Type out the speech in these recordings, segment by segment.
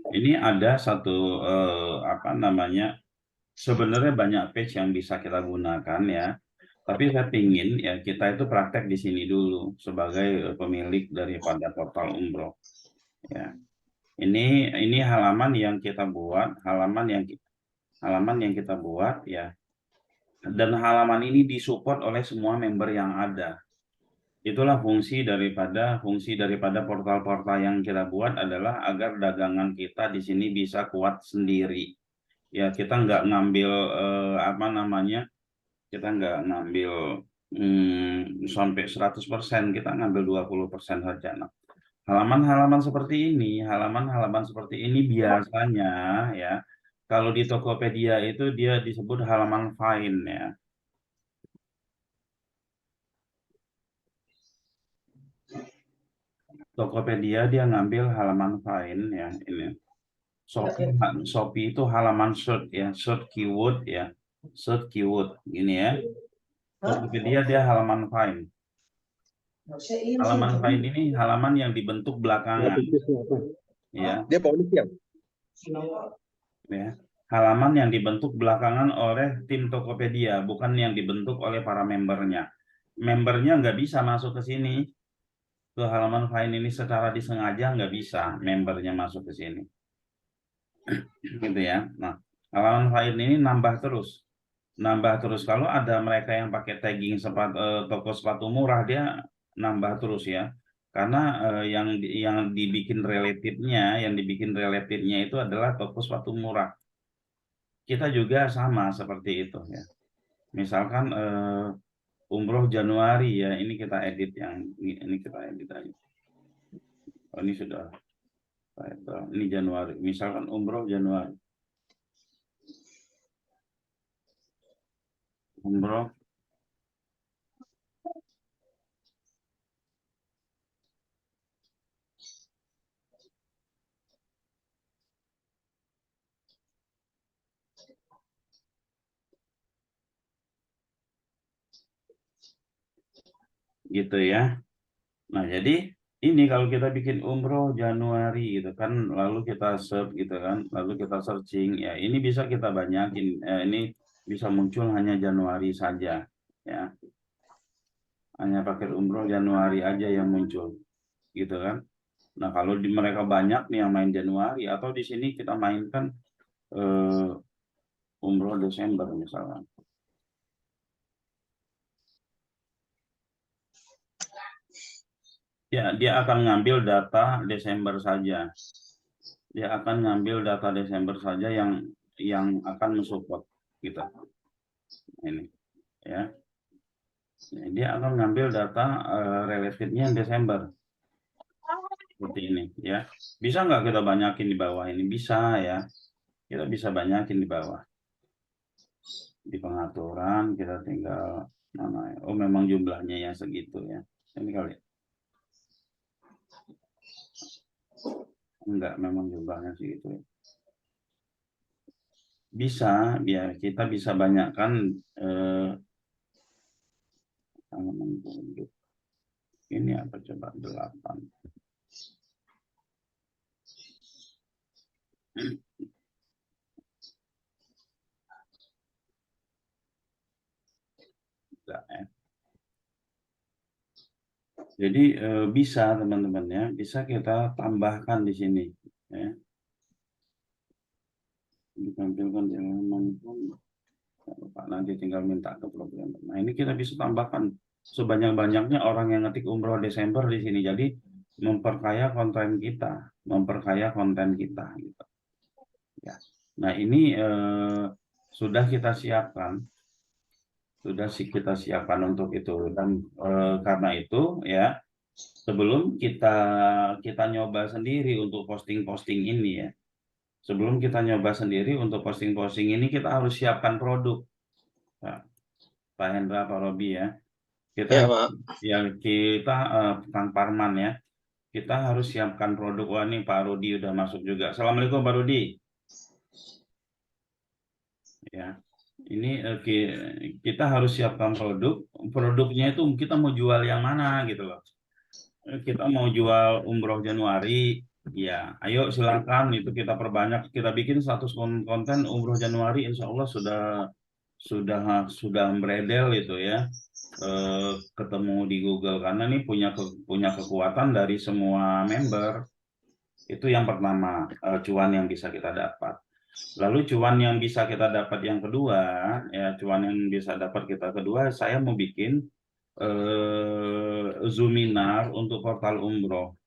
Ini ada satu apa namanya? Sebenarnya banyak page yang bisa kita gunakan ya. Tapi saya pingin ya kita itu praktek di sini dulu sebagai pemilik daripada portal umroh. Ya, ini halaman yang kita buat, halaman yang kita buat ya. Dan halaman ini disupport oleh semua member yang ada. Itulah fungsi daripada portal-portal yang kita buat adalah agar dagangan kita di sini bisa kuat sendiri. Ya, kita nggak ngambil apa namanya? Kita nggak ngambil sampai 100%, kita ngambil 20% saja. Nah, halaman-halaman seperti ini biasanya ya, kalau di Tokopedia itu dia disebut halaman fine ya. Tokopedia dia ngambil halaman fine ya ini. Shopee itu halaman search ya, search keyword ya, search keyword gini ya. Tokopedia dia halaman fine. Halaman fine ini halaman yang dibentuk belakangan ya, Dia bonus ya. ya. Halaman yang dibentuk belakangan oleh tim Tokopedia, bukan yang dibentuk oleh para membernya. Membernya nggak bisa masuk ke sini, ke halaman fine ini secara disengaja nggak bisa membernya masuk ke sini. Gitu ya. Nah, halaman fine ini nambah terus. Nambah terus. Kalau ada mereka yang pakai tagging toko sepatu murah, dia nambah terus ya. Karena yang dibikin relatifnya itu adalah toko sepatu murah. Kita juga sama seperti itu ya. Misalkan umroh Januari ya, ini kita edit ini kita edit aja. Oh, ini sudah ini Januari. Misalkan umroh Januari. Umroh gitu ya. Nah, jadi ini kalau kita bikin umroh Januari gitu kan, lalu kita search gitu kan, lalu kita searching, ya ini bisa kita banyakin, ini bisa muncul hanya Januari saja, ya, hanya pakai umroh Januari aja yang muncul, gitu kan. Nah, kalau di mereka banyak nih yang main Januari, atau di sini kita mainkan eh, umroh Desember misalnya. Ya, dia akan ngambil data Desember saja. Dia akan ngambil data Desember saja yang akan mensupport kita. Ini ya. Dia akan ngambil data relatifnya Desember seperti ini ya. Bisa nggak kita banyakin di bawah ini? Bisa ya. Kita bisa banyakin di bawah. Di pengaturan kita tinggal mana ya. Oh, memang jumlahnya yang segitu ya. Ini kali. Enggak, memang jumlahnya segitu ya. Bisa, biar kita bisa banyakkan ini apa coba 8. Enggak, ya. Jadi bisa teman-teman ya, bisa kita tambahkan di sini ya. Ditampilkan di halaman pun Pak nanti tinggal minta ke program. Nah, ini kita bisa tambahkan sebanyak-banyaknya orang yang ngetik umroh Desember di sini. Jadi memperkaya konten kita gitu. Ya. Nah, ini sudah kita siapkan, untuk itu dan karena itu ya sebelum kita nyoba sendiri untuk posting-posting ini ya. Sebelum kita nyoba sendiri untuk posting-posting ini kita harus siapkan produk. Nah, Pak Hendra, Pak Robi ya. Kita Ya, Pak. Kang Parman ya. Kita harus siapkan produk. Wah, nih Pak Rudi udah masuk juga. Assalamualaikum Pak Rudi. Ya. Ini kita harus siapkan produk. Produknya itu kita mau jual yang mana gitu loh. Kita mau jual umroh Januari Ya, ayo silakan itu kita perbanyak, kita bikin 100 konten umroh Januari, insya Allah sudah beredel itu ya, ketemu di Google karena ini punya kekuatan dari semua member. Itu yang pertama, cuan yang bisa kita dapat. Lalu cuan yang bisa kita dapat yang kedua, ya cuan yang bisa dapat kita kedua, saya mau bikin Zoominar untuk portal umroh.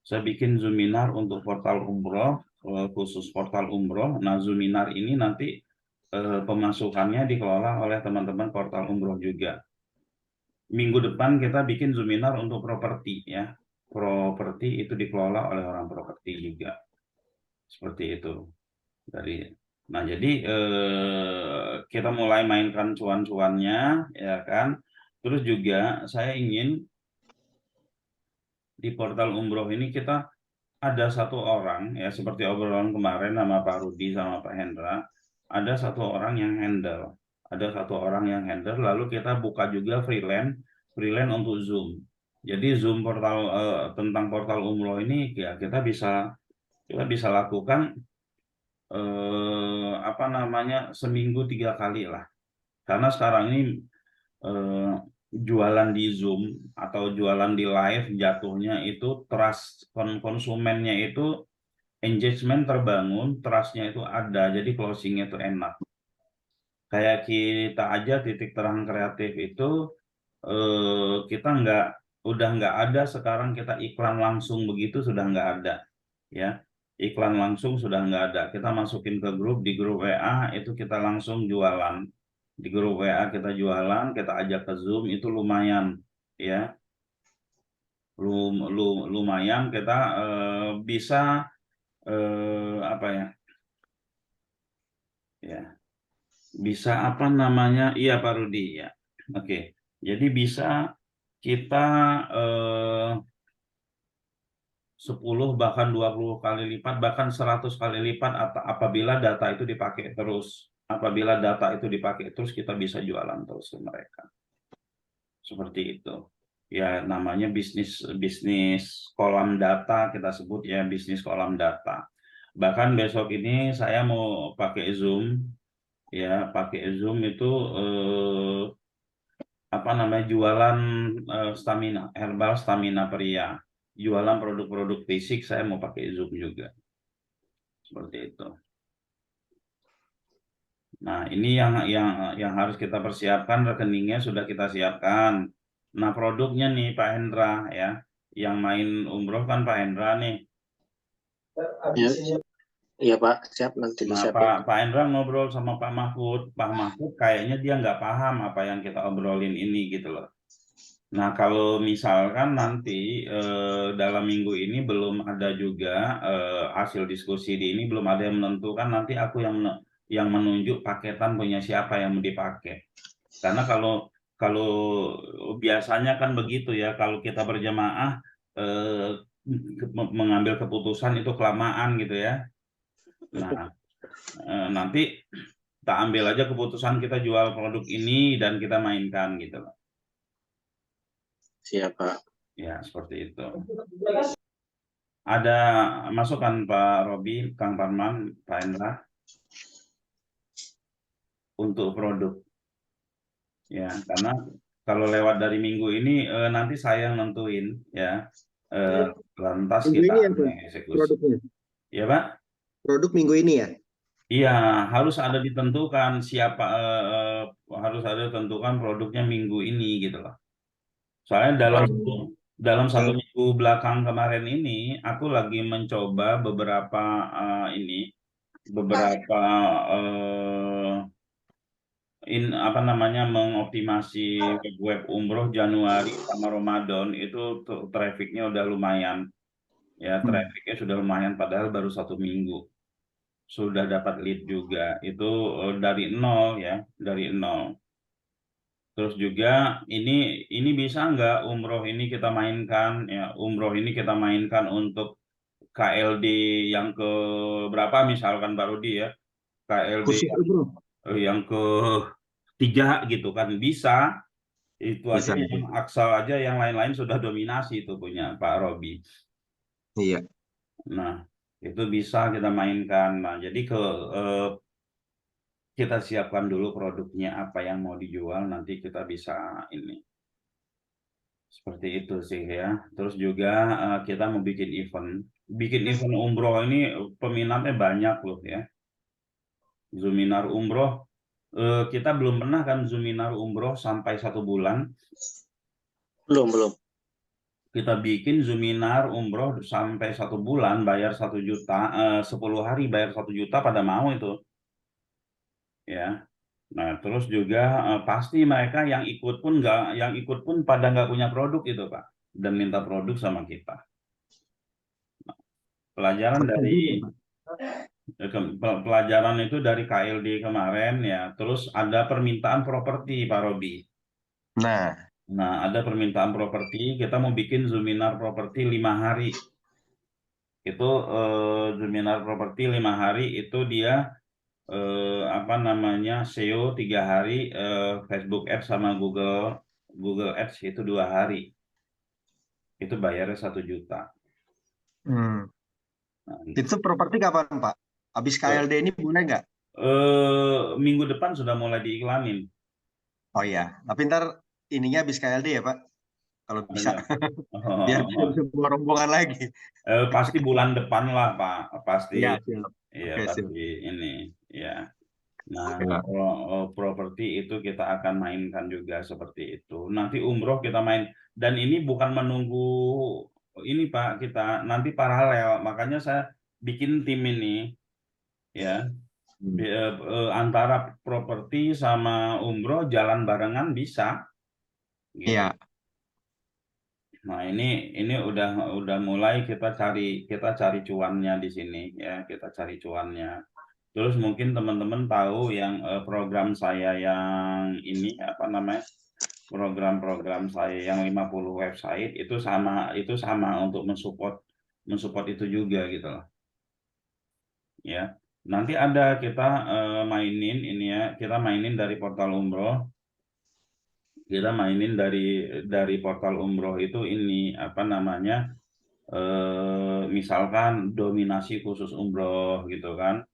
Saya bikin Zoominar untuk portal umroh, khusus portal umroh. Nah, Zoominar ini nanti pemasukannya dikelola oleh teman-teman portal umroh juga. Minggu depan kita bikin Zoominar untuk properti ya. Properti itu dikelola oleh orang properti juga. Seperti itu. Nah, jadi kita mulai mainkan cuan-cuannya ya kan. Terus juga saya ingin di portal umroh ini kita ada satu orang ya, seperti obrolan kemarin sama Pak Rudi sama Pak Hendra, ada satu orang yang handle, lalu kita buka juga freelance untuk Zoom. Jadi Zoom portal tentang portal umroh ini ya kita bisa lakukan apa namanya seminggu 3 kali lah, karena sekarang ini eh, jualan di Zoom atau jualan di live jatuhnya itu trust konsumennya itu, engagement terbangun, trustnya itu ada, jadi closingnya itu enak. Kayak kita aja Titik Terang Kreatif itu kita udah nggak ada sekarang, kita iklan langsung begitu sudah nggak ada ya, iklan langsung sudah nggak ada, kita masukin ke grup, di grup WA itu kita langsung jualan, di grup WA kita jualan, kita ajak ke Zoom itu lumayan ya, lumayan kita bisa apa ya, bisa apa namanya, iya Pak Rudi ya, oke, jadi bisa kita 10 bahkan 20 kali lipat bahkan 100 kali lipat apabila data itu dipakai terus, kita bisa jualan terus ke mereka, seperti itu ya, namanya bisnis bisnis kolam data, kita sebut ya bisnis kolam data. Bahkan besok ini saya mau pakai Zoom ya, pakai Zoom itu apa namanya, jualan stamina, herbal stamina pria, jualan produk-produk fisik, saya mau pakai Zoom juga, seperti itu. Nah, ini yang harus kita persiapkan, rekeningnya sudah kita siapkan. Nah, produknya nih Pak Hendra ya, yang main umroh kan Pak Hendra nih. Ya, iya Pak, siap nanti Nah, disiapin. Pak Hendra ngobrol sama Pak Mahfud. Pak Mahfud kayaknya dia nggak paham apa yang kita obrolin ini gitu loh. Nah, kalau misalkan nanti dalam minggu ini belum ada juga hasil diskusi di ini, belum ada yang menentukan, nanti aku yang menunjuk paketan punya siapa yang mau dipakai. Karena kalau biasanya kan begitu ya, kalau kita berjamaah mengambil keputusan itu kelamaan gitu ya. Nah, nanti kita ambil aja keputusan, kita jual produk ini dan kita mainkan gitu loh. Siap Pak. Ya, seperti itu. Ada masukan Pak Robi, Kang Parman, Pak Hendra untuk produk ya, karena kalau lewat dari minggu ini nanti saya yang nentuin ya, lantas Minggu kita ini ya Pak, eksekusi produknya. ya Pak. Produk minggu ini ya. Iya, harus ada ditentukan siapa, harus ada ditentukan produknya minggu ini gitu loh. Soalnya dalam satu minggu belakang kemarin ini aku lagi mencoba beberapa apa namanya, mengoptimasi web umroh Januari sama Ramadan itu trafficnya udah lumayan ya, trafficnya sudah lumayan padahal baru 1 minggu sudah dapat lead juga itu dari nol ya, dari nol. Terus juga ini bisa nggak umroh ini kita mainkan ya, umroh ini kita mainkan untuk KLD yang ke berapa misalkan Pak Rudi ya, KLD Khusus umroh. yang ke 3 gitu kan, bisa. Itu aja Bisa. yang Aksal aja, yang lain-lain sudah dominasi itu punya Pak Robi. Iya. Nah, itu bisa kita mainkan. Nah, jadi kita siapkan dulu produknya apa yang mau dijual, nanti kita bisa ini. Seperti itu sih ya. Terus juga kita mau bikin event. Bikin event umroh ini peminatnya banyak loh ya. Zoominar umroh. Kita belum pernah kan Zoominar umroh sampai 1 bulan. Belum. Kita bikin Zoominar umroh sampai 1 bulan, bayar 1 juta. 10 hari bayar 1 juta pada mau itu. Ya. Nah, terus juga pasti mereka yang ikut pun pada nggak punya produk itu, Pak, dan minta produk sama kita. Pelajaran Betul dari juga, Pak. pelajaran itu dari KLD kemarin ya. Terus ada permintaan properti, Pak Robi. Nah, Nah, ada permintaan properti, kita mau bikin Zoominar properti 5 hari. Itu Zoominar properti 5 hari itu dia apa namanya SEO 3 hari, Facebook Ads sama Google Ads itu 2 hari. Itu bayarnya 1 juta. hmm. Nah, Itu properti kapan, Pak? Habis KLD ini boleh nggak? minggu depan sudah mulai diiklanin. Oh iya, tapi ntar ininya habis KLD ya, Pak? Kalau bisa, Hanya- biar bisa semua rombongan lagi. pasti bulan depan lah, Pak. Pasti, Iya, siap. iya Oke, siap. pasti ini, ya. Nah, Ya. properti itu kita akan mainkan juga seperti itu. Nanti umroh kita main, dan ini bukan menunggu ini, Pak. Kita nanti paralel. Makanya saya bikin tim ini, ya. Hmm. Antara properti sama umroh jalan barengan bisa, gitu. Iya. Nah, ini udah mulai kita cari cuannya di sini ya, kita cari cuannya. Terus mungkin teman-teman tahu yang program saya yang ini apa namanya? Program-program saya yang 50 website itu sama untuk mensupport itu juga gitu loh. Ya. Nanti ada kita mainin ini ya, kita mainin dari portal umroh. Kita mainin dari portal umroh itu ini apa namanya? Misalkan dominasi khusus umroh gitu kan,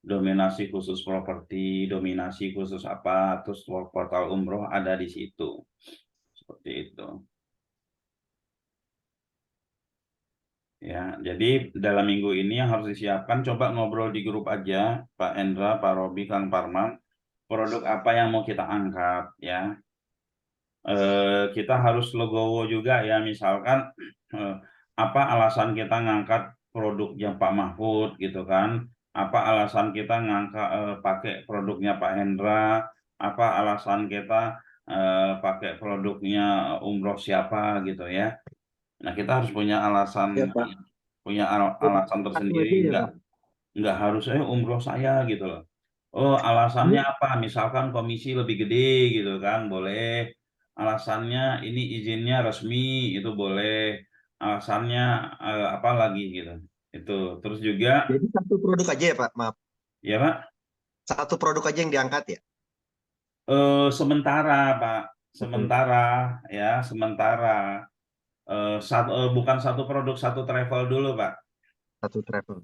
dominasi khusus properti, dominasi khusus apa, terus portal umroh ada di situ, seperti itu. Ya, jadi dalam minggu ini yang harus disiapkan, coba ngobrol di grup aja, Pak Endra, Pak Robi, Kang Parman, produk apa yang mau kita angkat, ya. Kita harus legowo juga ya, misalkan eh, apa alasan kita ngangkat produknya Pak Mahfud gitu kan, apa alasan kita ngangkat pakai produknya Pak Hendra, apa alasan kita pakai produknya umroh siapa gitu ya. Nah, kita harus punya alasan, Ya, Pak. alasan Satu tersendiri, aja ya, nggak Pak. nggak harus umroh saya gitu loh. Oh, alasannya apa? Misalkan komisi lebih gede gitu kan, boleh. Alasannya ini izinnya resmi, itu boleh. Alasannya apa lagi gitu. Itu. Terus juga, Jadi satu produk aja ya, Pak? Maaf. ya Pak, Satu produk aja yang diangkat ya? sementara Pak, Oke. sementara ya, sementara. Bukan satu produk, satu travel dulu Pak. Satu travel.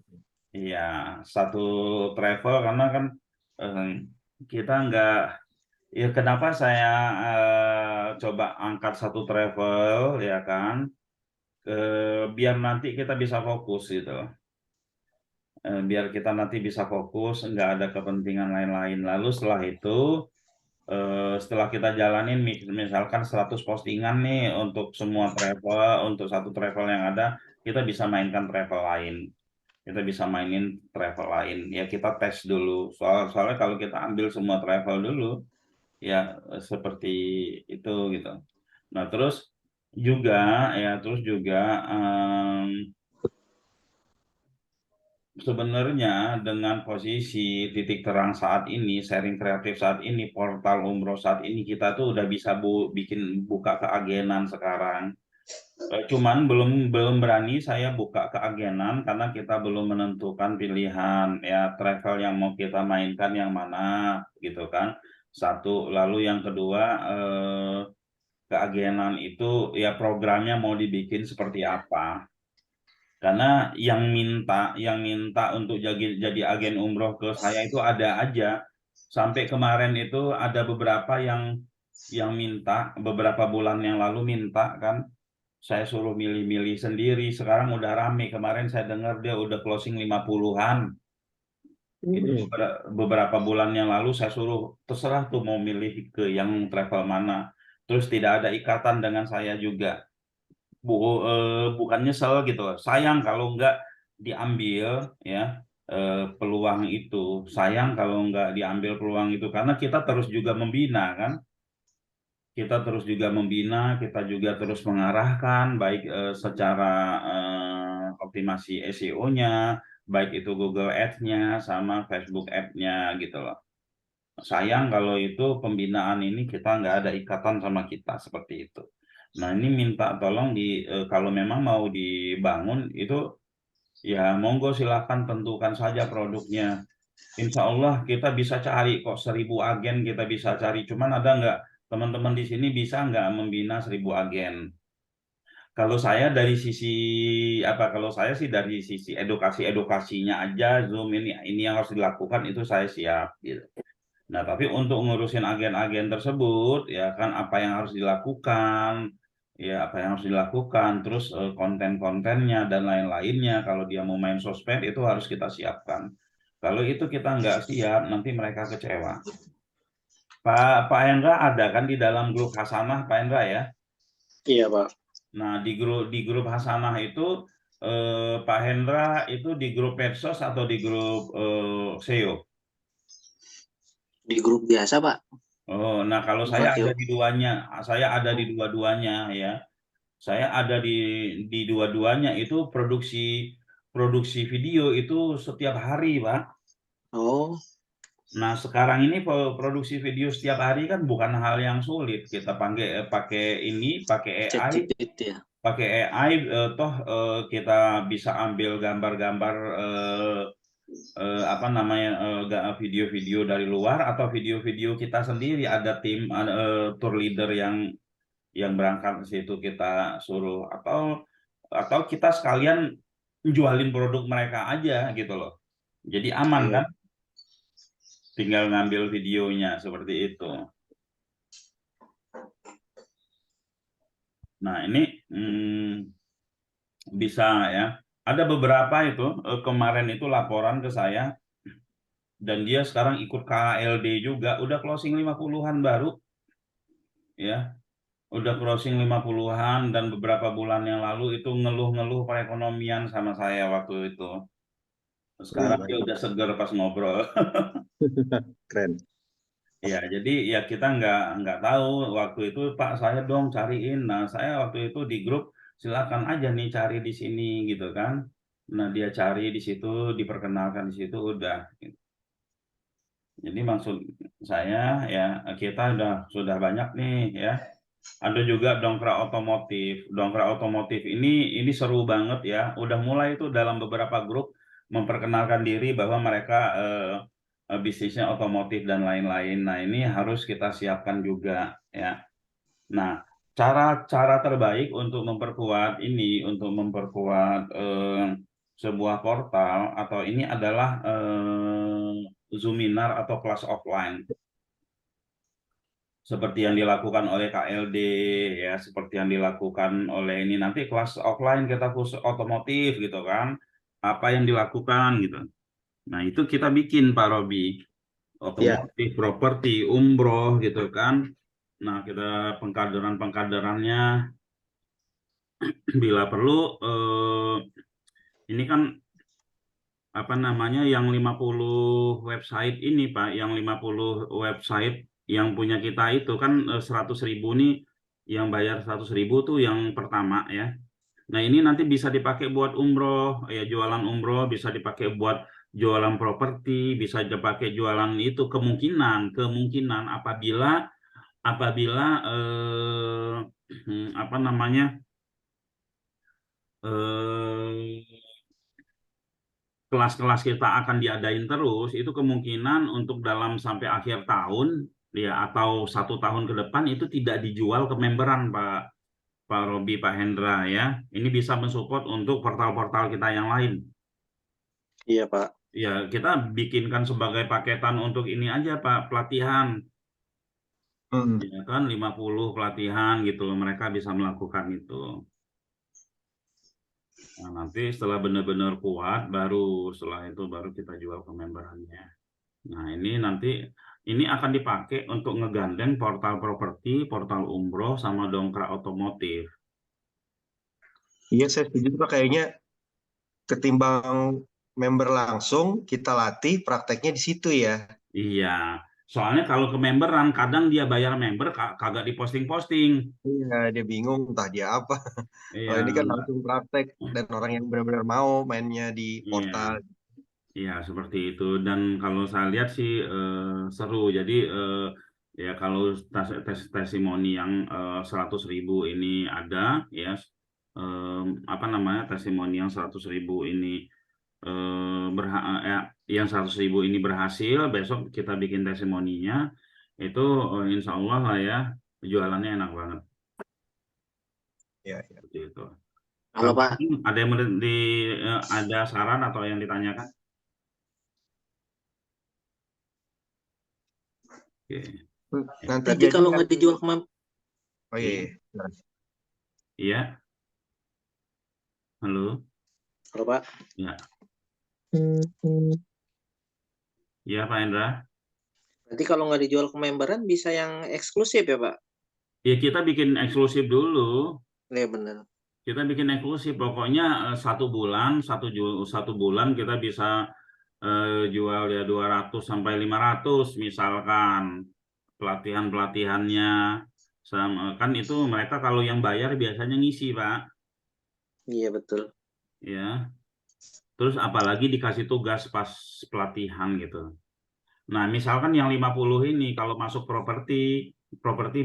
Iya, satu travel karena kan eh, kita nggak. Ya, kenapa saya coba angkat satu travel, ya kan? Biar nanti kita bisa fokus gitu. Biar kita nanti bisa fokus, nggak ada kepentingan lain-lain. Lalu setelah itu, setelah kita jalanin, misalkan 100 postingan nih untuk semua travel, untuk satu travel yang ada, kita bisa mainkan travel lain. Kita bisa mainin travel lain. Ya kita tes dulu. Soalnya kalau kita ambil semua travel dulu, ya seperti itu gitu. Nah, juga terus juga sebenarnya dengan posisi titik terang saat ini, sharing kreatif saat ini, portal umroh saat ini, kita tuh udah bisa bikin buka keagenan sekarang. Cuman belum belum berani saya buka keagenan karena kita belum menentukan pilihan ya travel yang mau kita mainkan yang mana gitu kan. Satu, lalu yang kedua keagenan itu ya programnya mau dibikin seperti apa. Karena yang minta untuk jadi agen umroh ke saya itu ada aja. Sampai kemarin itu ada beberapa yang minta, beberapa bulan yang lalu minta kan. Saya suruh milih-milih sendiri. Sekarang udah rame. Kemarin saya dengar dia udah closing 50-an. Itu beberapa bulan yang lalu saya suruh terserah tuh mau milih ke yang travel mana. Terus tidak ada ikatan dengan saya juga. Bukan nyesel gitu loh. Sayang kalau nggak diambil ya peluang itu. Sayang kalau nggak diambil peluang itu karena kita terus juga membina kan. Kita terus juga membina, kita juga terus mengarahkan baik secara optimasi SEO-nya, baik itu Google Ads-nya sama Facebook Ads-nya gitu loh. Sayang kalau itu pembinaan ini kita nggak ada ikatan sama kita seperti itu. Nah ini minta tolong kalau memang mau dibangun itu ya monggo silakan tentukan saja produknya. Insya Allah kita bisa cari kok 1.000 agen kita bisa cari. Cuman ada nggak teman-teman di sini bisa nggak membina 1.000 agen? Kalau saya dari sisi apa? Kalau saya sih dari sisi edukasinya aja Zoom ini yang harus dilakukan itu saya siap. Gitu. Nah, tapi untuk ngurusin agen-agen tersebut, ya kan apa yang harus dilakukan, ya apa yang harus dilakukan, terus konten-kontennya dan lain-lainnya, kalau dia mau main sosmed itu harus kita siapkan. Kalau itu kita nggak siap, nanti mereka kecewa. Pak Hendra ada kan di dalam grup Hasanah, Pak Hendra ya? Iya, Pak. Nah, di grup Hasanah itu, Pak Hendra itu di grup medsos atau di grup SEO? Di grup biasa, Pak. Oh, nah kalau saya Buat ada yuk. di duanya, saya ada di dua-duanya ya. Saya ada di dua-duanya itu produksi video itu setiap hari, Pak. Oh, Nah, sekarang ini produksi video setiap hari kan bukan hal yang sulit. Kita pakai AI, ChatGPT ya. toh kita bisa ambil gambar-gambar apa namanya video-video dari luar atau video-video kita sendiri. Ada tim tour leader yang berangkat ke situ kita suruh atau kita sekalian jualin produk mereka aja gitu loh. Jadi aman Iya. kan? Tinggal ngambil videonya seperti itu. Nah, ini bisa ya. Ada beberapa itu kemarin itu laporan ke saya dan dia sekarang ikut KLD juga udah closing 50-an baru ya. Udah closing 50-an dan beberapa bulan yang lalu itu ngeluh-ngeluh perekonomian sama saya waktu itu. Sekarang dia udah seger pas ngobrol. Keren. Ya, jadi ya kita nggak tahu waktu itu Pak saya dong cariin. Nah, saya waktu itu di grup silakan aja nih cari di sini gitu kan. Nah, dia cari di situ, diperkenalkan di situ udah. Jadi maksud saya ya kita sudah banyak nih ya. Ada juga dongkrak otomotif. Dongkrak otomotif ini seru banget ya. Udah mulai itu dalam beberapa grup memperkenalkan diri bahwa mereka bisnisnya otomotif dan lain-lain. Nah, ini harus kita siapkan juga ya. Nah, cara terbaik untuk memperkuat sebuah portal atau ini adalah Zoominar atau kelas offline. Seperti yang dilakukan oleh KLD ya, seperti yang dilakukan oleh ini nanti kelas offline kita khusus otomotif gitu kan. Apa yang dilakukan gitu. Nah, itu kita bikin Pak Robi. Ya, Otomotif, properti, umroh gitu kan. Nah, kita pengkaderannya bila perlu ini kan apa namanya yang 50 website ini Pak, yang 50 website yang punya kita itu kan 100.000 nih yang bayar 100.000 tuh yang pertama ya. Nah, ini nanti bisa dipakai buat umroh, ya jualan umroh, bisa dipakai buat jualan properti, bisa dipakai jualan itu kemungkinan apabila apa namanya kelas-kelas kita akan diadain terus, itu kemungkinan untuk dalam sampai akhir tahun ya atau 1 tahun ke depan itu tidak dijual ke memberan, Pak. Pak Robi, Pak Hendra ya. Ini bisa mensupport untuk portal-portal kita yang lain. Iya, Pak. Ya, kita bikinkan sebagai paketan untuk ini aja, Pak, pelatihan. Ya kan, 50 pelatihan gitu, mereka bisa melakukan itu. Nah, nanti setelah benar-benar kuat, setelah itu baru kita jual ke memberannya. Nah, ini nanti ini akan dipakai untuk ngegandeng portal properti, portal umroh, sama dongkrak otomotif. Iya, saya setuju Pak. Kayaknya ketimbang member langsung, kita latih prakteknya di situ ya. Iya, soalnya kalau ke memberan, kadang dia bayar member, kagak diposting-posting. Iya, dia bingung entah dia apa. Kalau Iya, ini kan langsung praktek dan orang yang benar-benar mau mainnya di portal. iya. Iya, seperti itu. Dan kalau saya lihat sih seru. Jadi ya kalau testimoni yang 100.000 ini ada, ya apa namanya testimoni yang 100.000 ini yang 100.000 ini berhasil, besok kita bikin testimoninya, itu insya Allah lah ya jualannya enak banget. Ya, ya. Seperti itu. Halo, Pak. Ada yang ada saran atau yang ditanyakan? Oke. Nanti Berarti jadi kalau nggak dijual ke Oh iya, iya. Iya. Halo. Halo, Pak. Ya. Iya, Pak Hendra. Berarti kalau nggak dijual ke memberan bisa yang eksklusif ya, Pak? Ya, kita bikin eksklusif dulu. Iya, benar. Kita bikin eksklusif. Pokoknya 1 bulan kita bisa jual ya 200 sampai 500 misalkan pelatihannya. Kan itu mereka kalau yang bayar biasanya ngisi, Pak. Iya, betul. Ya. Terus apalagi dikasih tugas pas pelatihan gitu. Nah, misalkan yang 50 ini kalau masuk properti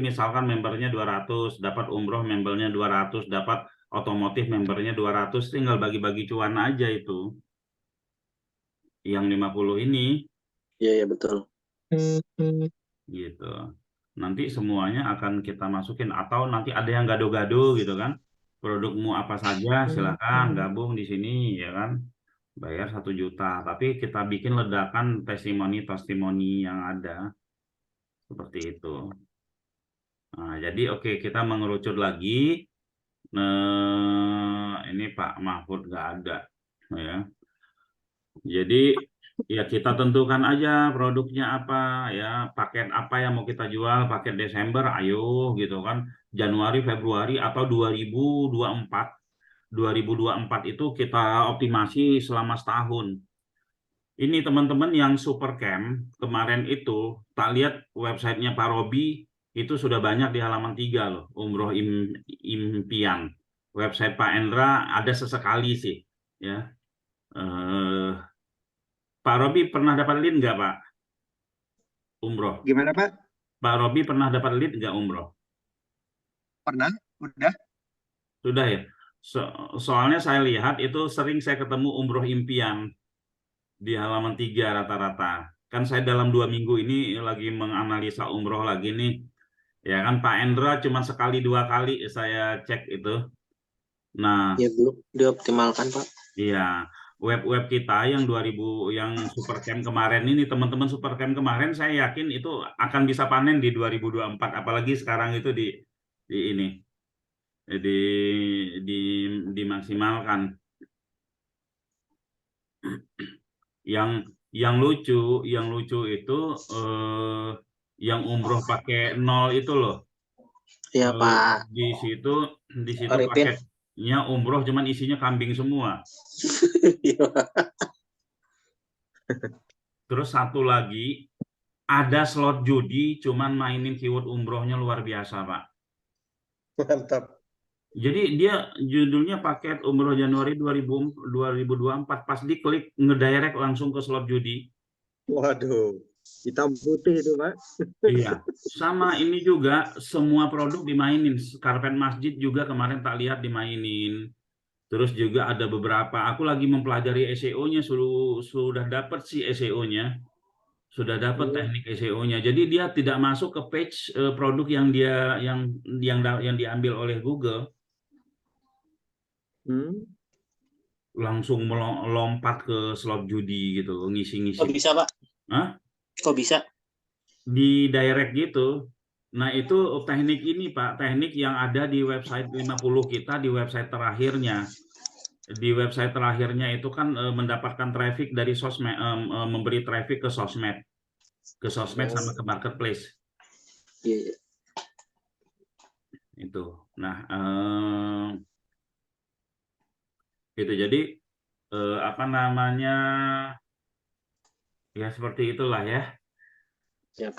misalkan membernya 200, dapat umroh membernya 200, dapat otomotif membernya 200, tinggal bagi-bagi cuan aja itu. Yang 50 ini Iya, iya, betul. gitu. Nanti semuanya akan kita masukin atau nanti ada yang gado-gado gitu kan. Produkmu apa saja silakan gabung di sini ya kan. Bayar 1 juta, tapi kita bikin ledakan testimoni yang ada seperti itu. Nah, jadi oke, kita mengerucut lagi. Nah, ini Pak Mahfud nggak ada, ya. Jadi ya kita tentukan aja produknya apa, ya paket apa yang mau kita jual, paket Desember, ayo gitu kan, Januari, Februari atau 2024. 2024 itu kita optimasi selama setahun. Ini teman-teman yang super camp kemarin itu tak lihat websitenya Pak Robi itu sudah banyak di halaman 3 loh, umroh impian. Website Pak Endra ada sesekali sih, ya. Pak Robi pernah dapat lead nggak Pak? Umroh. Gimana Pak? Pak Robi pernah dapat lead nggak umroh? Pernah? Udah? Sudah ya. Soalnya saya lihat itu sering saya ketemu umroh impian di halaman 3 rata-rata. Kan saya dalam 2 minggu ini lagi menganalisa umroh lagi nih. Ya kan Pak Endra cuma sekali 2 kali saya cek itu. Nah, Ya, belum dioptimalkan, Pak. iya, web-web kita yang 2000 yang Supercamp kemarin ini teman-teman Supercamp kemarin saya yakin itu akan bisa panen di 2024 apalagi sekarang itu ini di di dimaksimalkan. Yang lucu itu yang umroh pakai 0 itu loh. Iya, Pak. Di situ Arifin. paketnya umroh cuman isinya kambing semua. Iya, Pak. Terus satu lagi ada slot judi cuman mainin keyword umrohnya luar biasa, Pak. Mantap. Jadi dia judulnya paket umroh Januari 2024 pas diklik ngedirect langsung ke slot judi. Waduh, hitam putih itu Pak. Iya, sama ini juga semua produk dimainin. Karpet masjid juga kemarin tak lihat dimainin. Terus juga ada beberapa, aku lagi mempelajari SEO-nya, sudah dapat sih SEO-nya. Sudah dapat teknik SEO-nya. Jadi dia tidak masuk ke page produk yang yang diambil oleh Google. Langsung melompat ke slot judi gitu, ngisi-ngisi. Kok bisa, Pak? Hah? Kok bisa? Di direct gitu. Nah, itu teknik ini, Pak, teknik yang ada di website 50 kita, di website terakhirnya. Di website terakhirnya itu kan mendapatkan traffic dari sosmed, memberi traffic ke sosmed sama ke marketplace. Iya. Itu. Nah, itu jadi apa namanya, ya seperti itulah ya. Siap.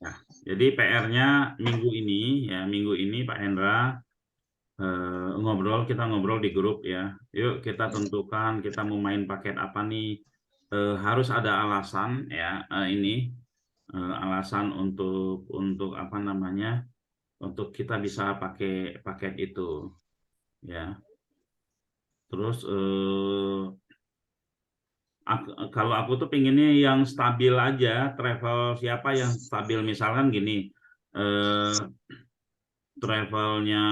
Nah, jadi PR-nya minggu ini Pak Hendra kita ngobrol di grup ya. Yuk kita tentukan kita mau main paket apa nih. Harus ada alasan ya, alasan untuk apa namanya, untuk kita bisa pakai paket itu ya. Terus kalau aku tuh pinginnya yang stabil aja, travel siapa yang stabil, misalkan gini, travelnya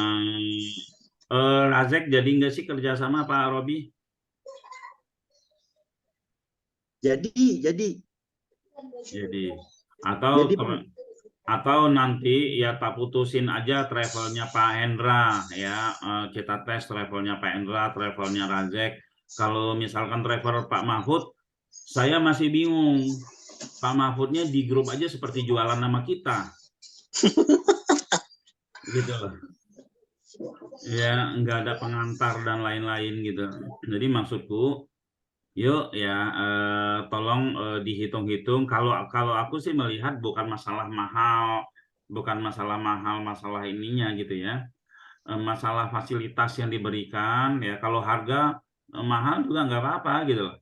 Razek jadi nggak sih kerja sama Pak Robi? Jadi atau Jadi, atau nanti ya tak putusin aja travelnya Pak Hendra ya, kita tes travelnya Pak Hendra, travelnya Razek. Kalau misalkan travel Pak Mahfud, saya masih bingung. Pak Mahfudnya di grup aja seperti jualan nama kita. Gitu loh. Ya, nggak ada pengantar dan lain-lain gitu. Jadi maksudku, yuk ya tolong dihitung-hitung. Kalau aku sih melihat bukan masalah mahal, masalah ininya gitu ya. Masalah fasilitas yang diberikan ya. Kalau harga mahal juga nggak apa-apa gitu loh.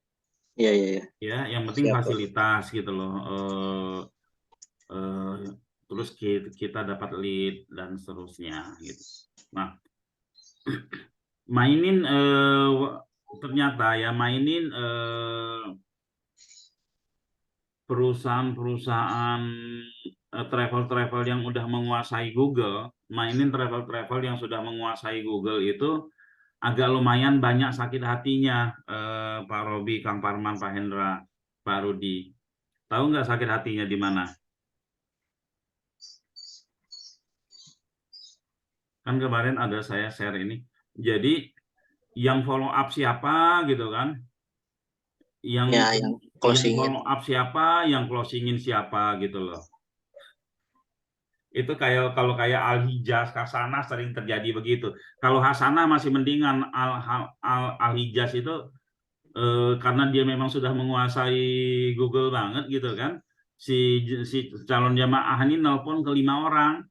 Iya. Ya, yang penting Siap, Pak. fasilitas gitu loh. Terus kita dapat lead dan seterusnya gitu. Nah, mainin ternyata ya perusahaan-perusahaan travel-travel yang udah menguasai Google, mainin travel-travel yang sudah menguasai Google itu agak lumayan banyak sakit hatinya, Pak Robi, Kang Parman, Pak Hendra, Pak Rudi. Tahu nggak sakit hatinya di mana? Kan kemarin ada saya share ini. Jadi yang follow up siapa gitu kan? Yang Closing. follow up siapa, yang closingin siapa gitu loh. Itu kalau kayak Al-Hijaz, Hasanah sering terjadi begitu. Kalau Hasanah masih mendingan, Al-Hijaz itu karena dia memang sudah menguasai Google banget gitu kan. Si calon jamaah ini nelpon ke 5 orang.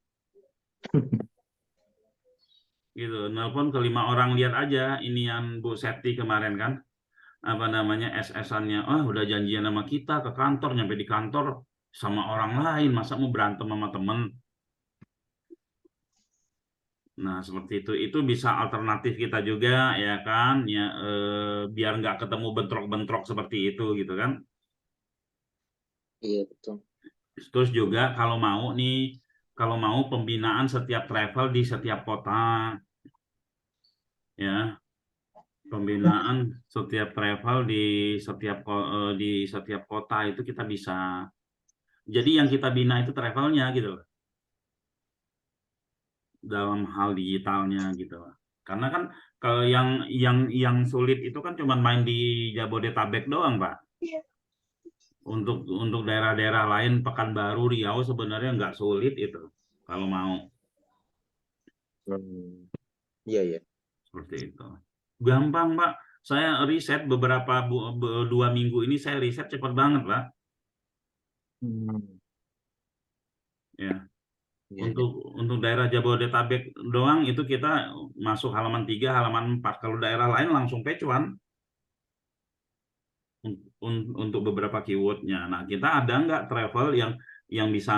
Gitu, nelpon ke 5 orang, lihat aja ini yang Bu Septi kemarin kan. Apa namanya, SS-annya, udah janjian sama kita ke kantor, nyampe di kantor sama orang lain, masa mau berantem sama temen. Nah, seperti itu bisa alternatif kita juga ya kan ya, biar nggak ketemu bentrok-bentrok seperti itu gitu kan. Iya, betul. Terus juga kalau mau pembinaan setiap travel di setiap kota ya, pembinaan setiap travel di setiap kota itu kita bisa. Jadi yang kita bina itu travelnya gitu loh, dalam hal digitalnya gitu loh. Karena kan kalau yang sulit itu kan cuma main di Jabodetabek doang, Pak. Untuk daerah-daerah lain, Pekanbaru, Riau sebenarnya nggak sulit itu kalau mau. Iya. Seperti itu. Gampang, Pak. Saya riset 2 minggu ini, saya riset cepat banget, Pak. Ya. Untuk daerah Jabodetabek doang itu kita masuk halaman 3, halaman 4. Kalau daerah lain langsung pecuan untuk beberapa keywordnya. Nah, kita ada nggak travel yang bisa,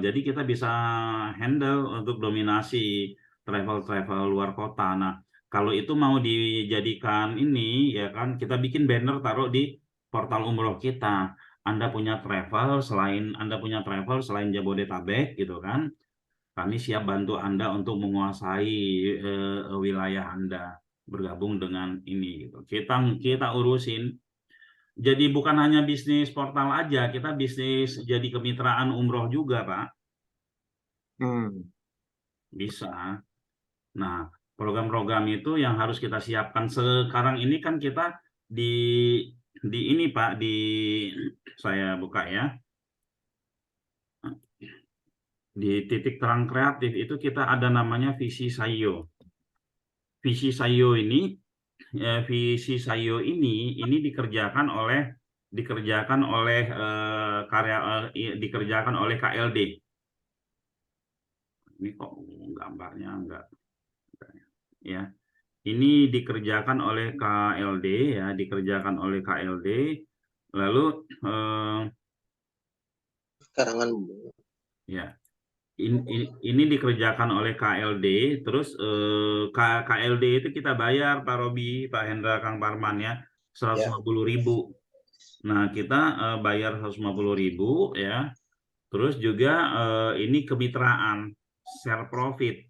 jadi kita bisa handle untuk dominasi travel luar kota. Nah, kalau itu mau dijadikan ini ya kan, kita bikin banner taruh di portal umroh kita. Anda punya travel selain Jabodetabek gitu kan, kami siap bantu Anda untuk menguasai wilayah Anda bergabung dengan ini gitu. Kita urusin. Jadi bukan hanya bisnis portal aja, kita bisnis jadi kemitraan umroh juga, Pak. Bisa. Nah, program-program itu yang harus kita siapkan sekarang ini kan kita di ini Pak, saya buka ya. Di titik terang kreatif itu kita ada namanya visi Sayo. Visi Sayo ini dikerjakan oleh KLD. Ini kok gambarnya enggak ya. Ini dikerjakan oleh KLD ya, Lalu Karangan ya. Ini dikerjakan oleh KLD, terus KLD itu kita bayar Pak Robi, Pak Hendra, Kang Parman ya, 150.000. Nah, kita bayar 150.000 ya. Terus juga ini kemitraan, share profit.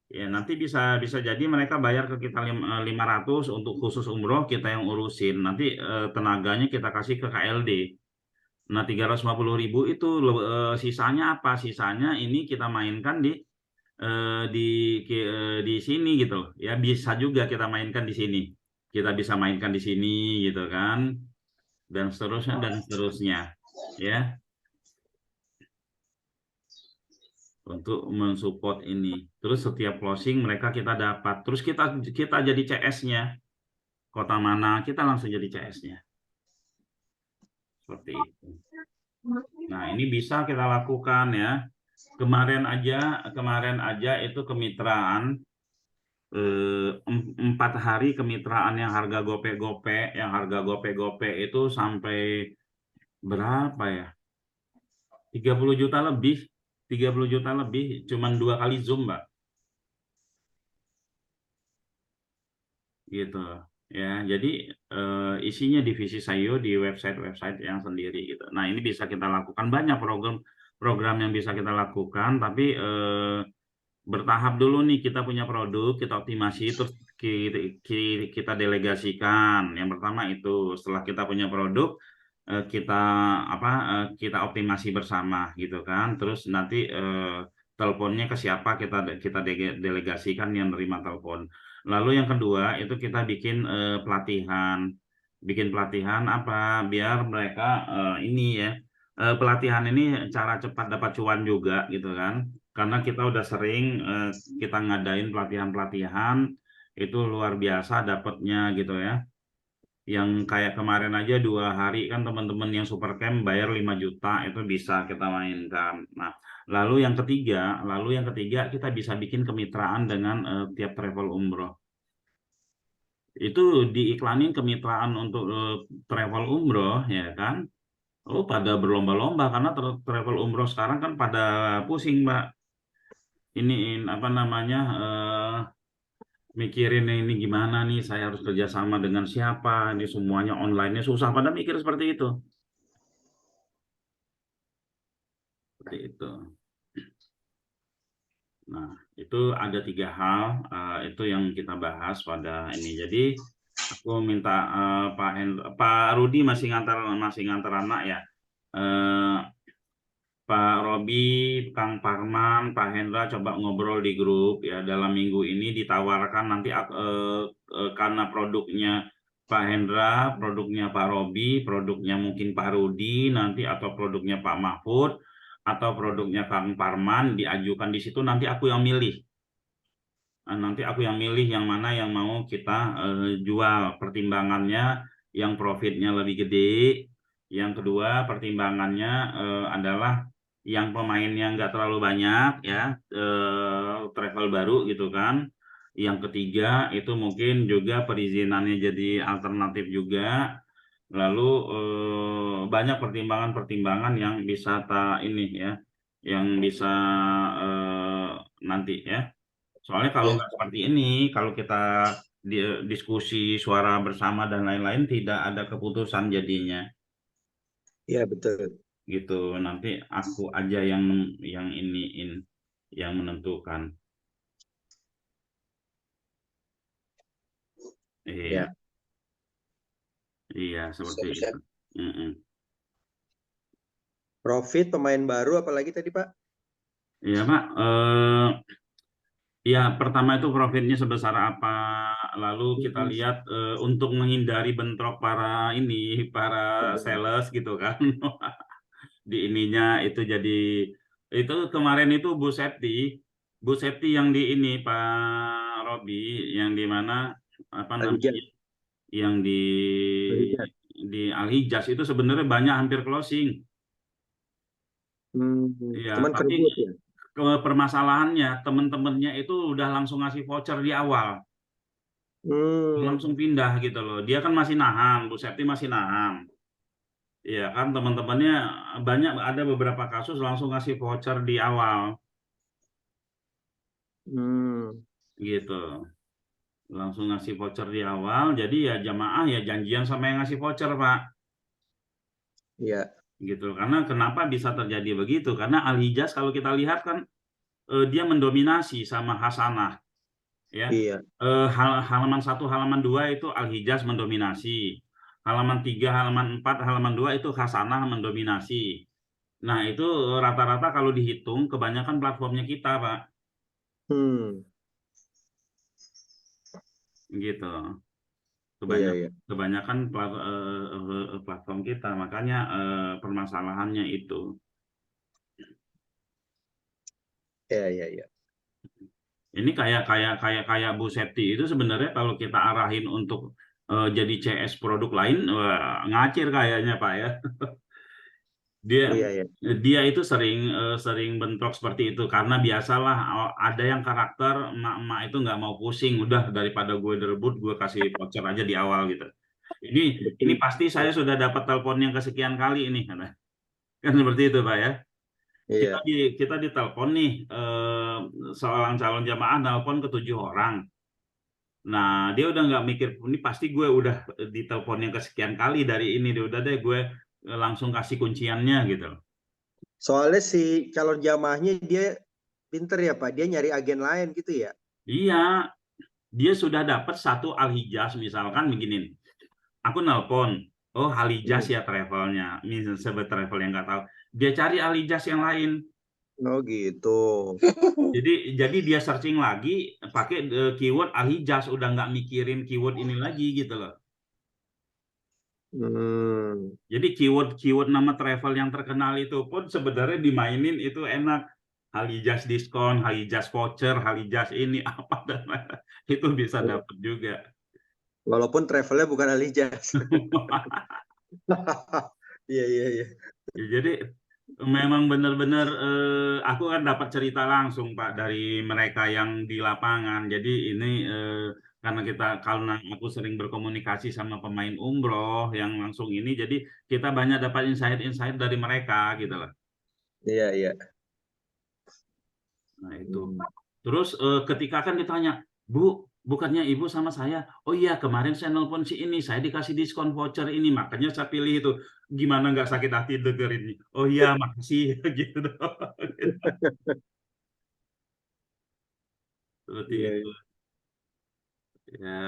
Ya, nanti bisa jadi mereka bayar ke kita 500 untuk khusus umroh, kita yang urusin. Nanti tenaganya kita kasih ke KLD. Nah, 350.000 itu sisanya apa? Sisanya ini kita mainkan di sini gitu loh. Ya, bisa juga kita mainkan di sini. Kita bisa mainkan di sini gitu kan. Dan seterusnya ya. Untuk mensupport ini. Terus setiap closing mereka kita dapat. Terus kita jadi CS-nya. Kota mana kita langsung jadi CS-nya. Seperti itu. Nah, ini bisa kita lakukan ya. Kemarin aja itu kemitraan 4 hari kemitraan yang harga gope itu sampai berapa ya? 30 juta lebih. 30 juta lebih cuman 2 kali Zoom, Mbak. Gitu ya. Jadi isinya divisi Sayo di website yang sendiri gitu. Nah, ini bisa kita lakukan, banyak program yang bisa kita lakukan, tapi bertahap dulu nih. Kita punya produk, kita optimasi, terus kita delegasikan. Yang pertama itu, setelah kita punya produk, kita optimasi bersama gitu kan. Terus nanti teleponnya ke siapa, kita delegasikan yang nerima telepon. Lalu yang kedua itu kita bikin pelatihan. Bikin pelatihan apa? Biar mereka ini ya, pelatihan ini cara cepat dapat cuan juga gitu kan. Karena kita udah sering kita ngadain pelatihan-pelatihan itu luar biasa dapatnya gitu ya. Yang kayak kemarin aja 2 hari kan teman-teman yang super camp bayar 5 juta itu bisa kita mainkan. Nah, lalu yang ketiga kita bisa bikin kemitraan dengan tiap travel umroh. Itu diiklanin kemitraan untuk travel umroh ya kan. Oh, pada berlomba-lomba karena travel umroh sekarang kan pada pusing, Mbak. Ini apa namanya mikirin ini gimana nih, saya harus kerjasama dengan siapa, ini semuanya online-nya susah, pada mikir seperti itu. Seperti itu. Nah, itu ada 3 hal itu yang kita bahas pada ini. Jadi aku minta Pak Rudi masih ngantar anak ya. Pak Robi, Kang Parman, Pak Hendra coba ngobrol di grup ya, dalam minggu ini ditawarkan nanti karena produknya Pak Hendra, produknya Pak Robi, produknya mungkin Pak Rudi nanti, atau produknya Pak Mahfud, atau produknya Kang Parman diajukan di situ, nanti aku yang milih. Nanti aku yang milih yang mana yang mau kita jual. Pertimbangannya yang profitnya lebih gede. Yang kedua pertimbangannya adalah yang pemainnya nggak terlalu banyak ya, travel baru gitu kan. Yang ketiga itu mungkin juga perizinannya jadi alternatif juga. Lalu banyak pertimbangan-pertimbangan yang bisa ini ya, yang bisa nanti ya. Soalnya kalau nggak seperti ini, kalau kita diskusi suara bersama dan lain-lain, tidak ada keputusan jadinya. Iya betul. gitu. Nanti aku aja yang yang menentukan. Iya, Ya. iya seperti Siap, siap. itu. Mm-mm. Profit pemain baru apalagi tadi Pak? Iya Pak. Ya, pertama itu profitnya sebesar apa, lalu kita lihat untuk menghindari bentrok para sales gitu kan, di ininya itu jadi itu kemarin itu Bu Septi yang di ini Pak Robi yang di mana apa namanya Alijat. yang Alijat. di Al Hijaz itu sebenarnya banyak hampir closing, ya Cuman tapi kerebut ya. permasalahannya teman-temannya itu udah langsung ngasih voucher di awal. Hmm. Langsung pindah gitu loh. Dia kan masih nahan, Bu Septi masih nahan. Iya kan teman-temannya banyak ada beberapa kasus langsung ngasih voucher di awal Hmm. gitu. Langsung ngasih voucher di awal. Jadi ya jamaah ya janjian sama yang ngasih voucher, Pak. Iya. Gitu. Karena kenapa bisa terjadi begitu? Karena Al Hijaz kalau kita lihat kan dia mendominasi sama Hasanah ya. Iya. Halaman 1, halaman 2 itu Al Hijaz mendominasi. Halaman 3, halaman 4, halaman 2 itu Hasanah mendominasi. Nah, itu rata-rata kalau dihitung kebanyakan platformnya kita, Pak. Hmm. Gitu. Iya, iya. Kebanyakan platform kita, makanya permasalahannya itu. Iya, iya, iya. Ini kayak Bu Septi itu sebenarnya kalau kita arahin untuk jadi CS produk lain, wah, ngacir kayaknya, Pak ya. Dia Iya, iya. dia itu sering bentrok seperti itu karena biasalah ada yang karakter emak-emak itu nggak mau pusing, udah daripada gue berebut gue kasih voucher aja di awal gitu. Ini Betul. pasti saya sudah dapat telepon yang kesekian kali ini kan seperti itu Pak ya. Kita Iya. di kita ditelepon nih seorang calon jamaah nelpon ke 7 orang. Nah dia udah nggak mikir ini pasti gue udah ditelepon yang kesekian kali dari ini dia udah deh gue langsung kasih kunciannya gitu. Soalnya si calon jamaahnya dia pinter ya Pak. Dia nyari agen lain gitu ya. Iya, dia sudah dapat satu Al-Hijaz misalkan begini. Aku nelpon, oh Al-Hijaz Hmm. ya travelnya, misal sebut travel yang nggak tahu. Dia cari Al-Hijaz yang lain. Oh gitu. Jadi dia searching lagi pakai keyword Al-Hijaz, udah nggak mikirin keyword ini lagi gitu loh. Hmm. Jadi keyword nama travel yang terkenal itu pun sebenarnya dimainin itu enak. Al-Hijaz diskon, Al-Hijaz voucher, Al-Hijaz ini apa dan itu bisa dapat juga. Walaupun travelnya bukan Alijaz. Iya, iya, iya. Ya, jadi memang benar-benar aku kan dapat cerita langsung Pak dari mereka yang di lapangan. Jadi ini karena aku sering berkomunikasi sama pemain umroh yang langsung ini, jadi kita banyak dapat insight-insight dari mereka gitu loh. Iya, iya. Nah itu. Terus ketika kan ditanya, Bu, bukannya Ibu sama saya? Oh iya, kemarin saya nelpon si ini, saya dikasih diskon voucher ini, makanya saya pilih itu. Gimana nggak sakit hati dengerin ini? Oh iya, makasih gitu dong. Seperti Iya, itu. iya. Ya,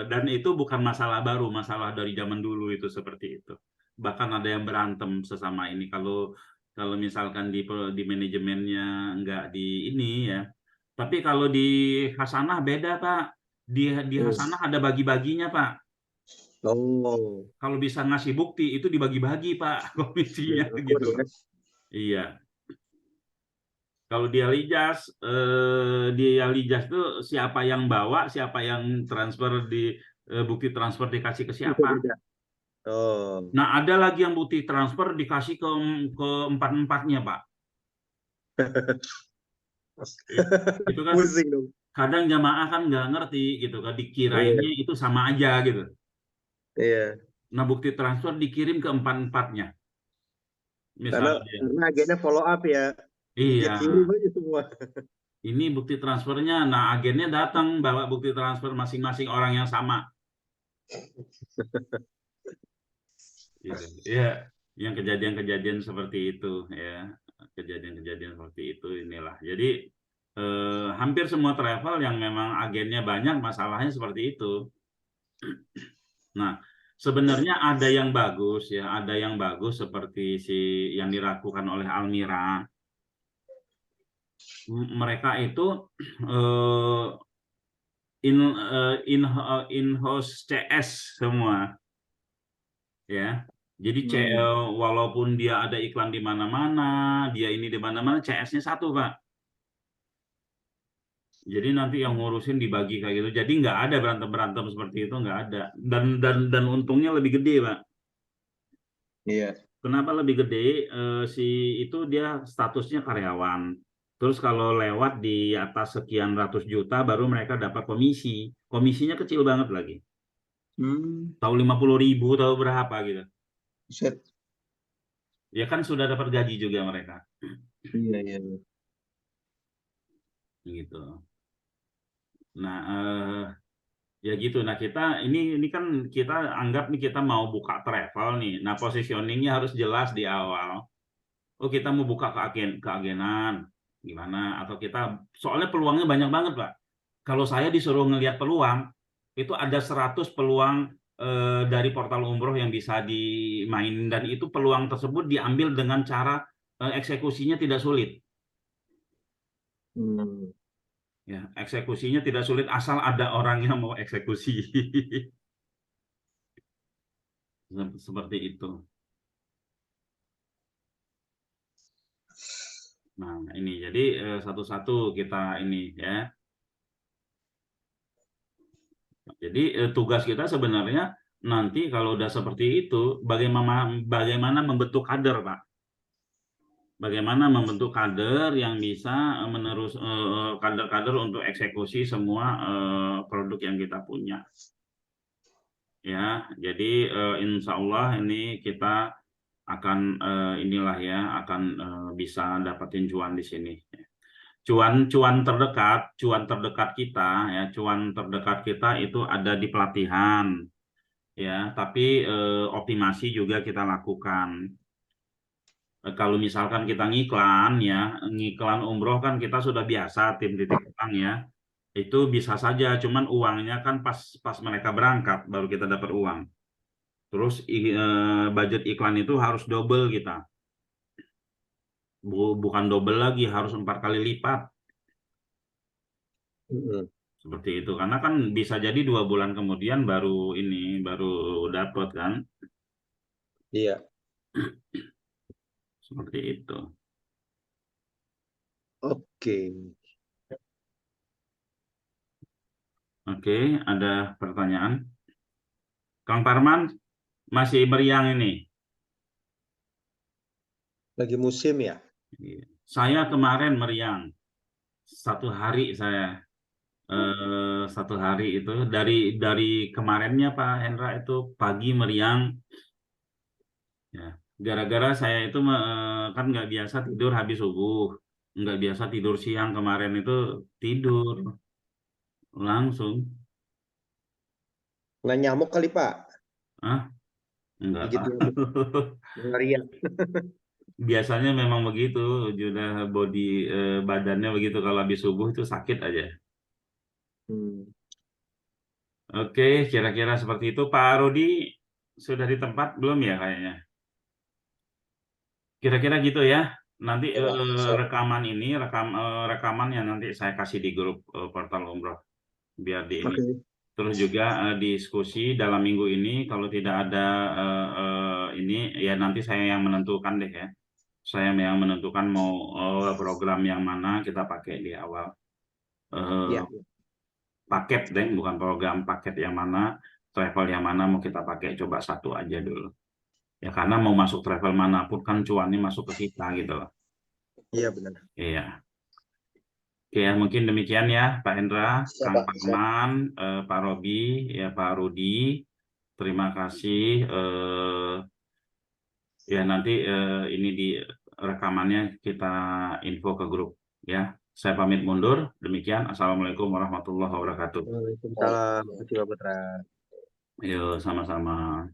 dan itu bukan masalah baru, masalah dari zaman dulu itu seperti itu. Bahkan ada yang berantem sesama ini kalau kalau misalkan di manajemennya nggak di ini ya. Tapi kalau di Hasanah beda Pak. Di Hmm. Hasanah ada bagi-baginya Pak. Oh. Kalau bisa ngasih bukti itu dibagi-bagi Pak komisinya Ampun, gitu loh. ya. Iya. Kalau di Alijas tuh siapa yang bawa, siapa yang transfer bukti transfer dikasih ke Itu siapa. beda. Oh. Nah, ada lagi yang bukti transfer dikasih ke empat-empatnya, Pak. Itu kan Pusing dong. kadang jamaah kan nggak ngerti gitu kan, Iya, dikirainnya itu sama aja gitu. iya. Nah, bukti transfer dikirim ke empat-empatnya. Karena Misalnya, karena agennya follow up ya. Jadi dia iya, kirim aja semua. ini bukti transfernya. Nah, agennya datang bawa bukti transfer masing-masing orang yang sama. Gitu. Ya, yang kejadian-kejadian seperti itu ya, kejadian-kejadian seperti itu inilah. Jadi hampir semua travel yang memang agennya banyak masalahnya seperti itu. Nah, sebenarnya ada yang bagus ya, ada yang bagus seperti yang dilakukan oleh Almira. Mereka itu in-house CS semua ya. Jadi walaupun dia ada iklan di mana-mana, dia ini di mana-mana, CS-nya satu, Pak. Jadi nanti yang ngurusin dibagi kayak gitu. Jadi nggak ada berantem-berantem seperti itu, nggak ada. Dan untungnya lebih gede, Pak. Iya. Kenapa lebih gede? Itu dia statusnya karyawan. Terus kalau lewat di atas sekian ratus juta, baru mereka dapat komisi. Komisinya kecil banget lagi. Tahu 50.000, tahu berapa gitu. Set. Ya kan sudah dapat gaji juga mereka. Iya. Gitu. Nah, ya gitu. Nah, kita ini kan kita anggap nih kita mau buka travel nih. Nah, positioningnya harus jelas di awal. Oh, kita mau buka keagenan gimana? Atau kita soalnya peluangnya banyak banget, Pak. Kalau saya disuruh ngelihat peluang, itu ada 100 peluang dari portal umroh yang bisa dimainin, dan itu peluang tersebut diambil dengan cara eksekusinya tidak sulit. Ya, eksekusinya tidak sulit asal ada orang yang mau eksekusi. Seperti itu. Nah, ini jadi satu-satu kita ini ya. Jadi tugas kita sebenarnya nanti kalau udah seperti itu, bagaimana membentuk kader, Pak. Bagaimana membentuk kader yang bisa menerus kader-kader untuk eksekusi semua produk yang kita punya. Ya, jadi insya Allah ini kita akan inilah ya, akan bisa dapetin cuan di sini. Cuan terdekat kita ya, cuan terdekat kita itu ada di pelatihan ya, tapi optimasi juga kita lakukan. Kalau misalkan kita ngiklan ya, ngiklan umroh kan kita sudah biasa tim titik utang ya, itu bisa saja, cuman uangnya kan pas mereka berangkat baru kita dapat uang. Terus budget iklan itu harus double kita, bukan double lagi, harus 4 kali lipat. Seperti itu, karena kan bisa jadi 2 bulan kemudian baru dapat kan. Iya. Seperti itu. Oke, ada pertanyaan? Kang Parman masih meriang ini. Lagi musim ya? Saya kemarin meriang. 1 hari saya. 1 hari itu dari kemarinnya Pak Hendra itu pagi meriang. Ya, gara-gara saya itu kan nggak biasa tidur habis subuh, nggak biasa tidur siang, kemarin itu tidur langsung. Nggak nyamuk kali, Pak? Enggak Gigit tahu. Ngerian. Biasanya memang begitu, sudah badannya begitu, kalau habis subuh itu sakit aja. Oke, kira-kira seperti itu. Pak Rudi sudah di tempat belum ya kayaknya? Kira-kira gitu ya. Nanti rekaman yang nanti saya kasih di grup portal umroh biar di ini. Terus juga diskusi dalam minggu ini, kalau tidak ada ini ya nanti saya yang menentukan deh ya. Saya yang menentukan mau program yang mana kita pakai di awal. Paket deh, bukan program, paket yang mana, travel yang mana mau kita pakai, coba satu aja dulu. Ya karena mau masuk travel manapun kan cuannya masuk ke kita gitu loh. Iya benar. Iya. Oke, mungkin demikian ya Pak Hendra, Kang Parman, Pak Robi, ya Pak Rudi. Terima kasih. Ya nanti ini di rekamannya kita info ke grup ya. Saya pamit mundur. Demikian. Assalamualaikum warahmatullahi wabarakatuh. Waalaikumsalam. Terima kasih Pak Putra. Yo, sama-sama.